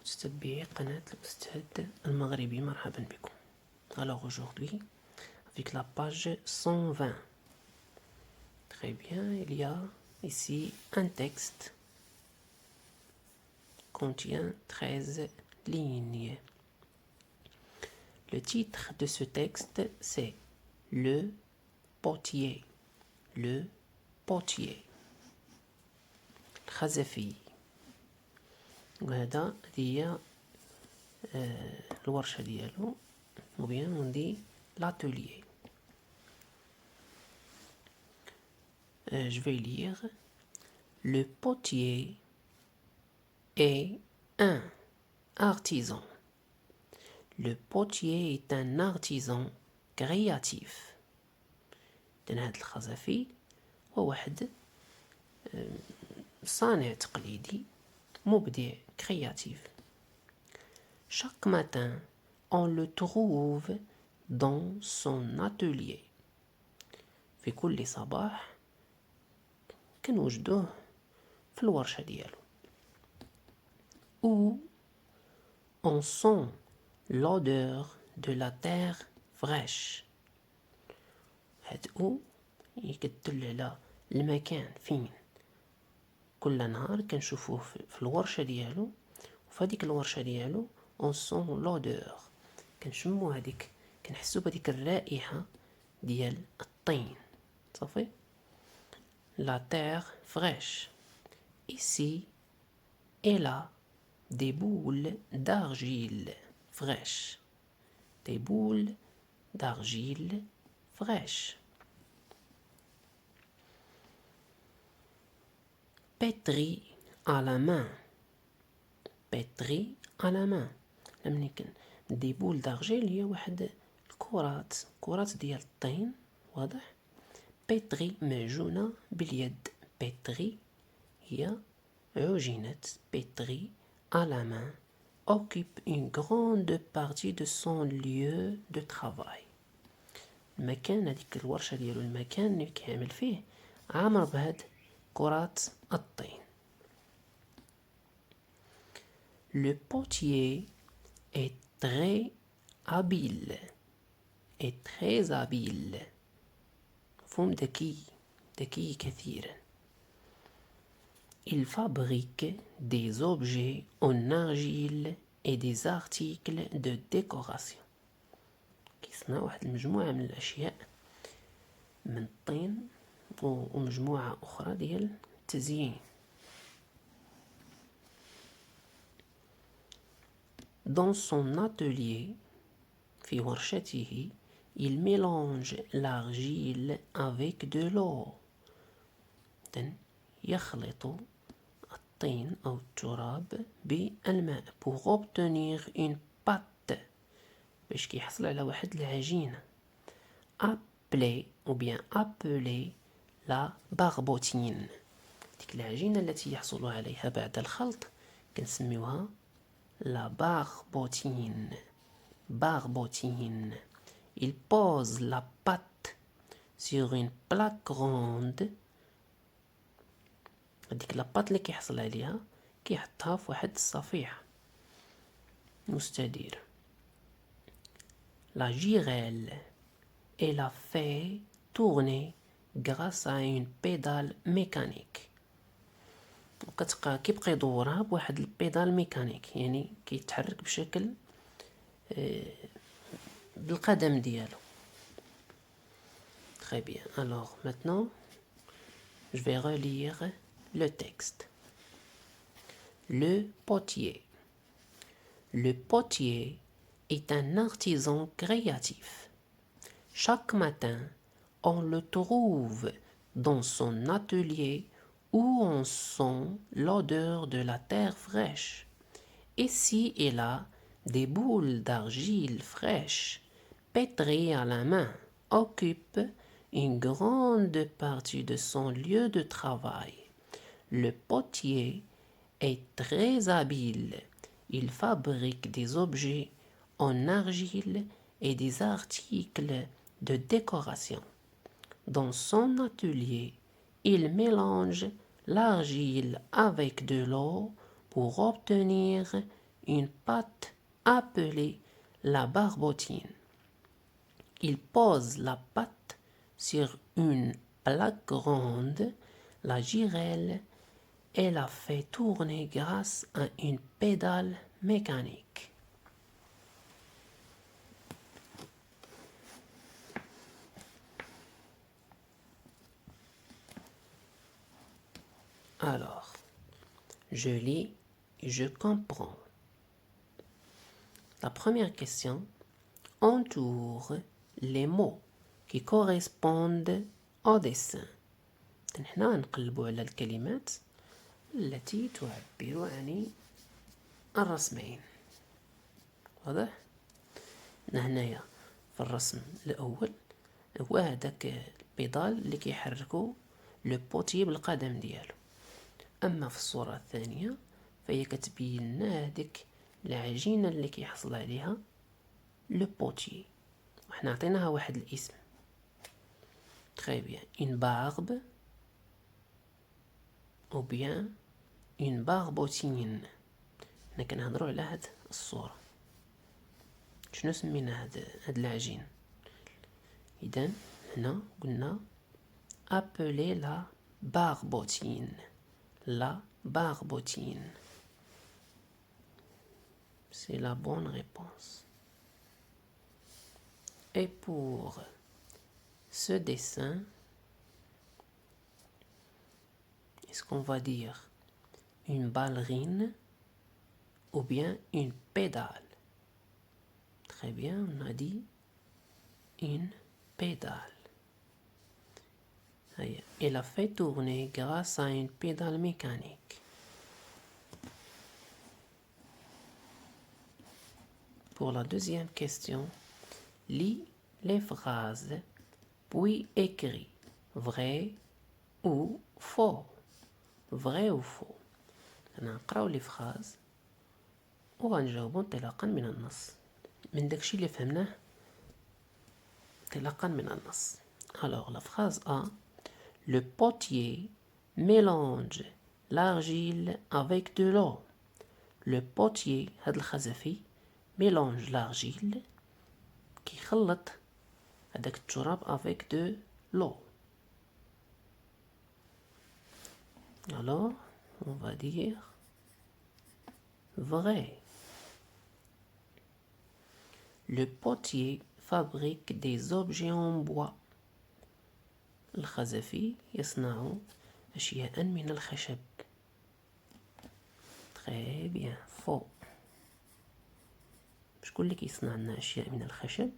متتبعي قناة الأستاذ المغربي، مرحبا بكم. Alors aujourd'hui, avec la page 120. Très bien, il y a ici un texte contient 13 lignes. Le titre de ce texte, c'est Le potier. Le potier. الخزفي. وهذا هي الورشة ديالو ou bien on dit l'atelier. Je vais lire. Le potier est un artisan. Le potier est un artisan créatif. هذا الخزفي هو واحد صانع تقليدي مبدع créatif. Chaque matin, on le trouve dans son atelier. في كل صباح كنوجدوه في الورشة ديالو. Où on sent l'odeur de la terre fraîche. هاد او يكدل على المكان فين كل نهار كنشوفوه في الورشة ديالو، وفي هذيك الورشة ديالو on sent l'odeur، كنشمو هذيك، كنحسو بهذيك الرائحة ديال الطين. صافي. La terre fraîche. Ici et là, des boules d'argile fraîche. Des boules d'argile fraîche. Pétri à la main. Pétri à la main. لما كان دي بول دارجيل هي واحد الكرات ديال الطين، واضح. بيتري معجونة باليد. بيتري هي عجنت. بيتري à la main occupe une grande partie de son lieu de travail. المكان، هذيك الورشة ديالو، المكان اللي كيعمل فيه عامر بهاد كرات الطين. Le potier est très habile. Est très habile. مفهوم ذكي كثيرا. Il fabrique des objets en argile et des articles de décoration. كيصنع واحد المجموعة من الأشياء من الطين ومجموعة أخرى ديال التزيين. Dans son atelier, في ورشته، il mélange l'argile avec de l'eau. يخلط الطين أو التراب بالماء pour obtenir une pâte، باش كيحصل على واحد العجينة. appelée ou bien appelée la barbotine. ديك العجينة التي يحصل عليها بعد الخلط كنسميوها la barbotine. Barbotine. Il pose la pâte sur une plaque ronde. هذيك لاباط اللي كيحصل عليها كيحطها في واحد الصفيحة مستديرة. La girelle est la fait tourner grâce à une pédale mécanique. كيبقى يدورها بواحد البيدال ميكانيك، يعني كيتحرك بشكل بالقدم ديالو. Très bien. Alors maintenant, je vais relire le texte. Le potier. Le potier est un artisan créatif. Chaque matin, on le trouve dans son atelier où on sent l'odeur de la terre fraîche. Ici et là, des boules d'argile fraîche, pétries à la main, occupent une grande partie de son lieu de travail. Le potier est très habile. Il fabrique des objets en argile et des articles de décoration. Dans son atelier, il mélange l'argile avec de l'eau pour obtenir une pâte appelée la barbotine. Il pose la pâte sur une plaque ronde, la gire et la fait tourner grâce à une pédale mécanique. Alors, je lis et je comprends. La première question entoure les mots qui correspondent au dessin. هنا نقلبوا على الكلمات التي تعبر عن الرسمين. واضح؟ هنايا في الرسم الأول هو هذاك البيدال اللي كيحركو لو بوتي بالقدم ديالو. أما في الصورة الثانية فهي كتبين لنا هذيك العجينة اللي كيحصل عليها لو بوتي، وحنا عطيناها واحد الاسم. Très bien. Une barbe ou bien une barbotine. حنا كنهضروا على هاد الصورة. شنو سمينا هاد العجين؟ إذن هنا قلنا appeler la barbotine. La barbotine. C'est la bonne réponse. Et pour ce dessin, est-ce qu'on va dire une ballerine ou bien une pédale? Très bien, on a dit une pédale. Elle a fait tourner grâce à une pédale mécanique. Pour la deuxième question, lis les phrases, puis écris vrai ou faux. Vrai ou faux. نقراو لي فراز وغنجاوبو انطلاقا من النص، من داكشي اللي فهمناه انطلاقا من النص. Alors la phrase A, le potier mélange l'argile avec de l'eau. Le potier هاد الخزفي mélange l'argile كيخلط هذاك التراب avec de l'eau. Alors, on va dire vrai. Le potier fabrique des objets en bois. الخزفي يصنع أشياء من الخشب. Très bien. Faux. شكون اللي كيصنع لنا أشياء من الخشب؟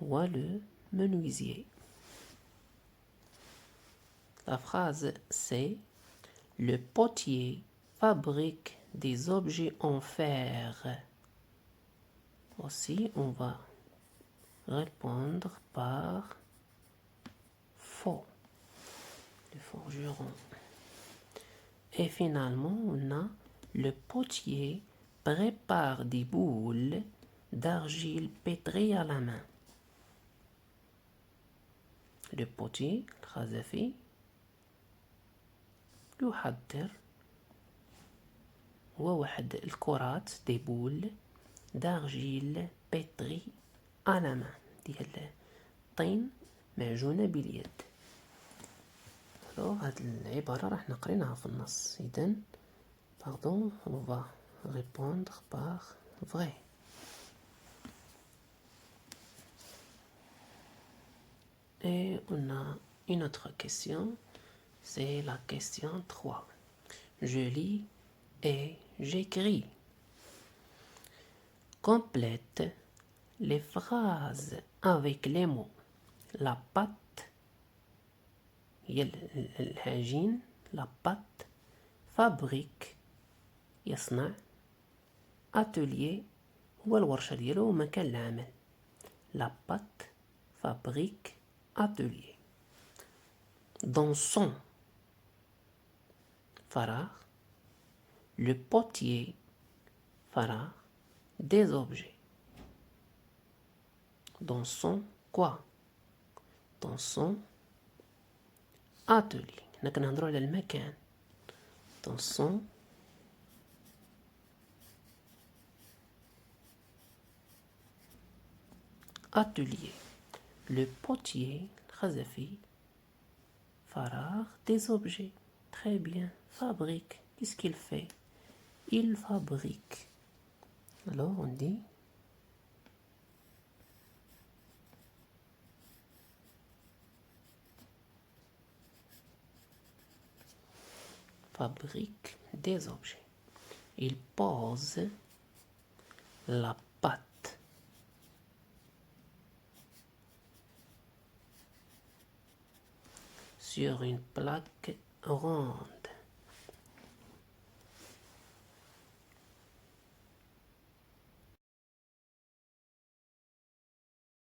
هو le menuisier. La phrase c'est le potier fabrique des objets en fer. Aussi, on va répondre par faux. Le forgeron. Et finalement, on a le potier prépare des boules d'argile pétrie à la main. Le potier, الخزفي يحضر هو واحد الكرات دي بول d'argile pétrie à la main ديال الطين معجونة باليد. alors هاد العبارة راح نقريناها في النص. إذن pardon, on va répondre par vrai. Et on a une autre question, c'est la question 3. Je lis et j'écris. Complète les phrases avec les mots la pâte, العجين, la pâte, fabrique, يصنع, atelier, هو الورشة ديالو ومكان العمل. La pâte, fabrique, atelier. Dans son فراغ, le potier فراغ, des objets. Dans son quoi? Dans son atelier. هنا كنهضروا على المكان. Dans son atelier. Le potier, Khazafi, Farah, des objets. Très bien. Fabrique. Qu'est-ce qu'il fait? Il fabrique. Alors on dit fabrique des objets. Il pose la pâte sur une plaque ronde.